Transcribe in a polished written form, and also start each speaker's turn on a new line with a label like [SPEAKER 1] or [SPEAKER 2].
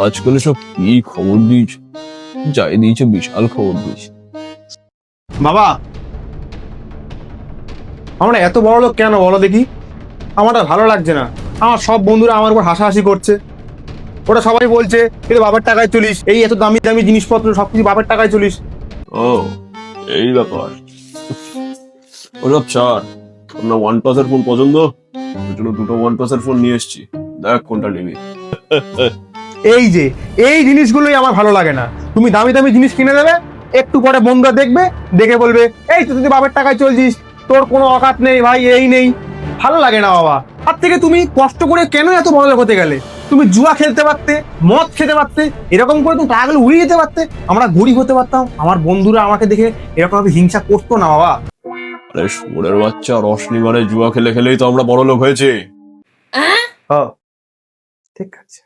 [SPEAKER 1] আজকাল সব কি খবর দিয়েছে, যাই দিয়েছে বিশাল খবর দিয়েছে।
[SPEAKER 2] বাবা, আমরা এত বড় লোক কেন বলো দেখি? আমার আর ভালো লাগছে না। আমার সব বন্ধুরা আমার উপর হাসাহাসি করছে। ওরা সবাই বলছে এই তো বাবার টাকায় চলিস, এই এত দামি দামি জিনিসপত্র সবকিছু বাবার টাকায় চলিস।
[SPEAKER 1] ও, এই ব্যাপার। ওসব ছাড়, আপনার ওয়ান প্লাসের ফোন পছন্দ? ওর জন্য দুটো ওয়ান প্লাসের ফোন নিয়ে এসেছি, দেখ কোনটা নিবি।
[SPEAKER 2] এই জিনিসগুলোই আমার ভালো লাগে না। তুমি দামি দামি জিনিস কিনে দেবে, একটু পরে বন্ধুরা দেখবে, দেখে বলবে এই তো তুই বাবার টাকায় চলছিস, তোর কোনো অকাত নেই ভাই, এই নেই। ভালো লাগে না বাবা। তার থেকে তুমি কষ্ট করে কেন এত বড় লোক হতে গেলে? তুমি জুয়া খেলতে পারতে, মদ খেতে পারতে, এরকম করে তুমি টাকাগুলো উড়িয়ে যেতে পারতে, আমরা গরিব হতে পারতাম। আমার বন্ধুরা আমাকে দেখে এরকম ভাবে হিংসা করতো না বাবা।
[SPEAKER 1] আরে শুয়োরের বাচ্চা, রশনি মানে জুয়া খেলে খেলেই তো আমরা বড় লোক হয়েছি।
[SPEAKER 2] হ্যাঁ, ঠিক আছে।